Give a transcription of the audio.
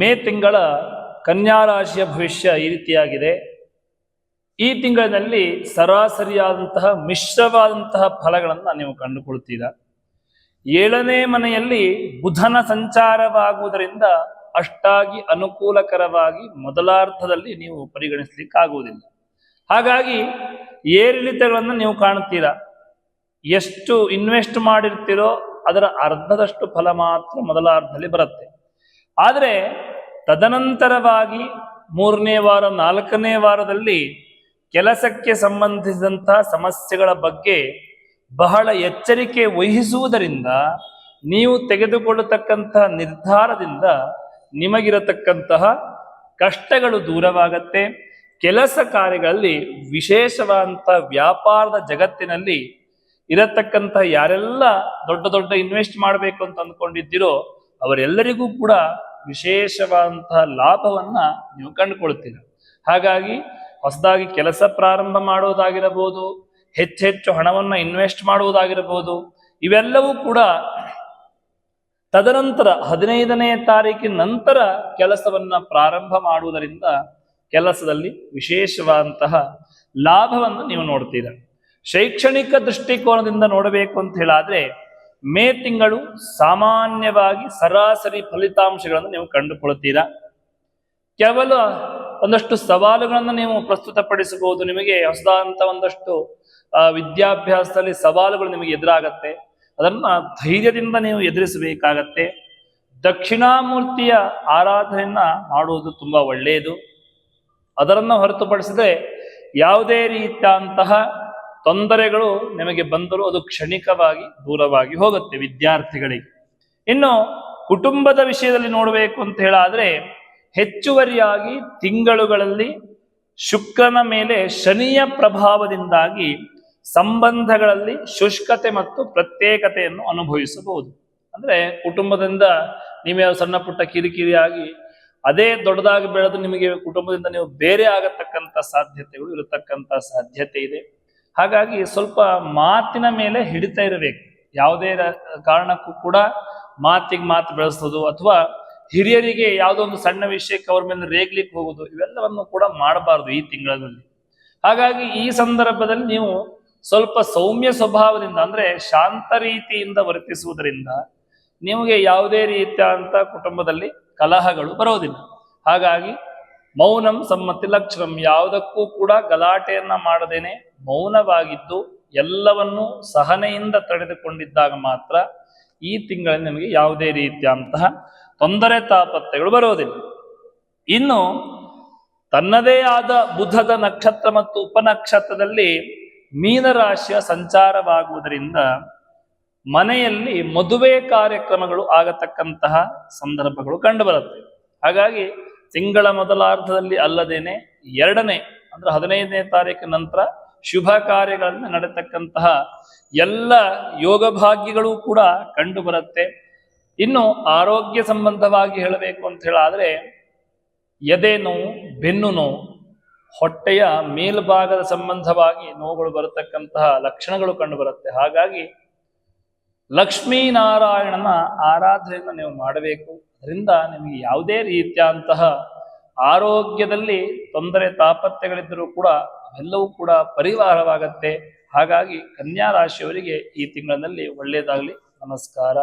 ಮೇ ತಿಂಗಳ ಕನ್ಯಾ ರಾಶಿಯ ಭವಿಷ್ಯ ಈ ರೀತಿಯಾಗಿದೆ. ಈ ತಿಂಗಳಿನಲ್ಲಿ ಸರಾಸರಿಯಾದಂತಹ ಮಿಶ್ರವಾದಂತಹ ಫಲಗಳನ್ನು ನೀವು ಕಂಡುಕೊಳ್ತೀರಾ. 7ನೇ ಮನೆಯಲ್ಲಿ ಬುಧನ ಸಂಚಾರವಾಗುವುದರಿಂದ ಅಷ್ಟಾಗಿ ಅನುಕೂಲಕರವಾಗಿ ಮೊದಲಾರ್ಧದಲ್ಲಿ ನೀವು ಪರಿಗಣಿಸಲಿಕ್ಕಾಗುವುದಿಲ್ಲ. ಹಾಗಾಗಿ ಏರಿಳಿತಗಳನ್ನು ನೀವು ಕಾಣುತ್ತೀರಾ. ಎಷ್ಟು ಇನ್ವೆಸ್ಟ್ ಮಾಡಿರ್ತೀರೋ ಅದರ ಅರ್ಧದಷ್ಟು ಫಲ ಮಾತ್ರ ಮೊದಲಾರ್ಧದಲ್ಲಿ ಬರುತ್ತೆ. ಆದರೆ ತದನಂತರವಾಗಿ 3ನೇ ವಾರ 4ನೇ ವಾರದಲ್ಲಿ ಕೆಲಸಕ್ಕೆ ಸಂಬಂಧಿಸಿದಂತಹ ಸಮಸ್ಯೆಗಳ ಬಗ್ಗೆ ಬಹಳ ಎಚ್ಚರಿಕೆ ವಹಿಸುವುದರಿಂದ ನೀವು ತೆಗೆದುಕೊಳ್ಳತಕ್ಕಂತಹ ನಿರ್ಧಾರದಿಂದ ನಿಮಗಿರತಕ್ಕಂತಹ ಕಷ್ಟಗಳು ದೂರವಾಗತ್ತೆ. ಕೆಲಸ ಕಾರ್ಯಗಳಲ್ಲಿ ವಿಶೇಷವಾದಂತಹ ವ್ಯಾಪಾರದ ಜಗತ್ತಿನಲ್ಲಿ ಇರತಕ್ಕಂತಹ ಯಾರೆಲ್ಲ ದೊಡ್ಡ ದೊಡ್ಡ ಇನ್ವೆಸ್ಟ್ ಮಾಡಬೇಕು ಅಂತ ಅಂದ್ಕೊಂಡಿದ್ದೀರೋ ಅವರೆಲ್ಲರಿಗೂ ಕೂಡ ವಿಶೇಷವಾದಂತಹ ಲಾಭವನ್ನ ನೀವು ಕಂಡುಕೊಳ್ತೀರ. ಹಾಗಾಗಿ ಹೊಸದಾಗಿ ಕೆಲಸ ಪ್ರಾರಂಭ ಮಾಡುವುದಾಗಿರಬಹುದು, ಹೆಚ್ಚೆಚ್ಚು ಹಣವನ್ನ ಇನ್ವೆಸ್ಟ್ ಮಾಡುವುದಾಗಿರಬಹುದು, ಇವೆಲ್ಲವೂ ಕೂಡ ತದನಂತರ 15ನೇ ತಾರೀಕಿನ ನಂತರ ಕೆಲಸವನ್ನ ಪ್ರಾರಂಭ ಮಾಡುವುದರಿಂದ ಕೆಲಸದಲ್ಲಿ ವಿಶೇಷವಾದಂತಹ ಲಾಭವನ್ನು ನೀವು ನೋಡ್ತೀರ. ಶೈಕ್ಷಣಿಕ ದೃಷ್ಟಿಕೋನದಿಂದ ನೋಡಬೇಕು ಅಂತ ಹೇಳಾದ್ರೆ ಮೇ ತಿಂಗಳು ಸಾಮಾನ್ಯವಾಗಿ ಸರಾಸರಿ ಫಲಿತಾಂಶಗಳನ್ನು ನೀವು ಕಂಡುಕೊಳ್ತೀರಾ. ಕೇವಲ ಒಂದಷ್ಟು ಸವಾಲುಗಳನ್ನು ನೀವು ಪ್ರಸ್ತುತಪಡಿಸಬಹುದು. ನಿಮಗೆ ಹೊಸದಾದಂಥ ಒಂದಷ್ಟು ವಿದ್ಯಾಭ್ಯಾಸದಲ್ಲಿ ಸವಾಲುಗಳು ನಿಮಗೆ ಎದುರಾಗತ್ತೆ. ಅದನ್ನ ಧೈರ್ಯದಿಂದ ನೀವು ಎದುರಿಸಬೇಕಾಗತ್ತೆ. ದಕ್ಷಿಣಾಮೂರ್ತಿಯ ಆರಾಧನೆಯನ್ನ ಮಾಡುವುದು ತುಂಬಾ ಒಳ್ಳೆಯದು. ಅದರನ್ನು ಹೊರತುಪಡಿಸಿದ್ರೆ ಯಾವುದೇ ರೀತಿಯಂತಹ ತೊಂದರೆಗಳು ನಿಮಗೆ ಬಂದರೂ ಅದು ಕ್ಷಣಿಕವಾಗಿ ದೂರವಾಗಿ ಹೋಗುತ್ತೆ ವಿದ್ಯಾರ್ಥಿಗಳಿಗೆ. ಇನ್ನು ಕುಟುಂಬದ ವಿಷಯದಲ್ಲಿ ನೋಡಬೇಕು ಅಂತ ಹೇಳಾದ್ರೆ ಹೆಚ್ಚುವರಿಯಾಗಿ ತಿಂಗಳುಗಳಲ್ಲಿ ಶುಕ್ರನ ಮೇಲೆ ಶನಿಯ ಪ್ರಭಾವದಿಂದಾಗಿ ಸಂಬಂಧಗಳಲ್ಲಿ ಶುಷ್ಕತೆ ಮತ್ತು ಪ್ರತ್ಯೇಕತೆಯನ್ನು ಅನುಭವಿಸಬಹುದು. ಅಂದ್ರೆ ಕುಟುಂಬದಿಂದ ನೀವೇ ಸಣ್ಣ ಪುಟ್ಟ ಕಿರಿಕಿರಿಯಾಗಿ ಅದೇ ದೊಡ್ಡದಾಗಿ ಬೆಳೆದು ನಿಮಗೆ ಕುಟುಂಬದಿಂದ ನೀವು ಬೇರೆ ಆಗತಕ್ಕಂಥ ಸಾಧ್ಯತೆಗಳು ಇರತಕ್ಕಂಥ ಸಾಧ್ಯತೆ ಇದೆ. ಹಾಗಾಗಿ ಸ್ವಲ್ಪ ಮಾತಿನ ಮೇಲೆ ಹಿಡಿತಾ ಇರಬೇಕು. ಯಾವುದೇ ಕಾರಣಕ್ಕೂ ಕೂಡ ಮಾತಿಗೆ ಮಾತು ಬೆಳೆಸೋದು ಅಥವಾ ಹಿರಿಯರಿಗೆ ಯಾವುದೋ ಒಂದು ಸಣ್ಣ ವಿಷಯಕ್ಕೆ ಅವ್ರ ಮೇಲೆ ರೇಗ್ಲಿಕ್ಕೆ ಹೋಗೋದು ಇವೆಲ್ಲವನ್ನು ಕೂಡ ಮಾಡಬಾರ್ದು ಈ ತಿಂಗಳಲ್ಲಿ. ಹಾಗಾಗಿ ಈ ಸಂದರ್ಭದಲ್ಲಿ ನೀವು ಸ್ವಲ್ಪ ಸೌಮ್ಯ ಸ್ವಭಾವದಿಂದ ಅಂದ್ರೆ ಶಾಂತ ರೀತಿಯಿಂದ ವರ್ತಿಸುವುದರಿಂದ ನಿಮಗೆ ಯಾವುದೇ ರೀತಿಯಾದಂಥ ಕುಟುಂಬದಲ್ಲಿ ಕಲಹಗಳು ಬರೋದಿಲ್ಲ. ಹಾಗಾಗಿ ಮೌನಂ ಸಮ್ಮತಿ ಲಕ್ಷಣಂ, ಯಾವುದಕ್ಕೂ ಕೂಡ ಗಲಾಟೆಯನ್ನ ಮಾಡದೇನೆ ಮೌನವಾಗಿದ್ದು ಎಲ್ಲವನ್ನೂ ಸಹನೆಯಿಂದ ತಡೆದುಕೊಂಡಿದ್ದಾಗ ಮಾತ್ರ ಈ ತಿಂಗಳಲ್ಲಿ ನಿಮಗೆ ಯಾವುದೇ ರೀತಿಯಂತಹ ತೊಂದರೆ ತಾಪತ್ರೆಗಳು ಬರೋದಿಲ್ಲ. ಇನ್ನು ತನ್ನದೇ ಆದ ಬುಧದ ನಕ್ಷತ್ರ ಮತ್ತು ಉಪನಕ್ಷತ್ರದಲ್ಲಿ ಮೀನರಾಶಿಯ ಸಂಚಾರವಾಗುವುದರಿಂದ ಮನೆಯಲ್ಲಿ ಮದುವೆ ಕಾರ್ಯಕ್ರಮಗಳು ಆಗತಕ್ಕಂತಹ ಸಂದರ್ಭಗಳು ಕಂಡುಬರುತ್ತೆ. ಹಾಗಾಗಿ ತಿಂಗಳ ಮೊದಲಾರ್ಧದಲ್ಲಿ ಅಲ್ಲದೇನೆ 2ನೇ ಅಂದ್ರೆ 15ನೇ ತಾರೀಕಿನ ನಂತರ ಶುಭ ಕಾರ್ಯಗಳನ್ನು ನಡೆತಕ್ಕಂತಹ ಎಲ್ಲ ಯೋಗ ಭಾಗ್ಯಗಳು ಕೂಡ ಕಂಡು ಬರುತ್ತೆ. ಇನ್ನು ಆರೋಗ್ಯ ಸಂಬಂಧವಾಗಿ ಹೇಳಬೇಕು ಅಂತ ಹೇಳಾದ್ರೆ ಎದೆ ನೋವು, ಬೆನ್ನು ನೋವು, ಹೊಟ್ಟೆಯ ಮೇಲ್ಭಾಗದ ಸಂಬಂಧವಾಗಿ ನೋವುಗಳು ಬರತಕ್ಕಂತಹ ಲಕ್ಷಣಗಳು ಕಂಡು ಬರುತ್ತೆ. ಹಾಗಾಗಿ ಲಕ್ಷ್ಮೀನಾರಾಯಣನ ಆರಾಧನೆಯನ್ನು ನೀವು ಮಾಡಬೇಕು. ಅದರಿಂದ ನಿಮಗೆ ಯಾವುದೇ ರೀತಿಯಂತಹ ಆರೋಗ್ಯದಲ್ಲಿ ತೊಂದರೆ ತಾಪತ್ರೆಗಳಿದ್ದರೂ ಕೂಡ ಅವೆಲ್ಲವೂ ಕೂಡ ಪರಿವಾರವಾಗತ್ತೆ. ಹಾಗಾಗಿ ಕನ್ಯಾ ರಾಶಿಯವರಿಗೆ ಈ ತಿಂಗಳಿನಲ್ಲಿ ಒಳ್ಳೆಯದಾಗಲಿ. ನಮಸ್ಕಾರ.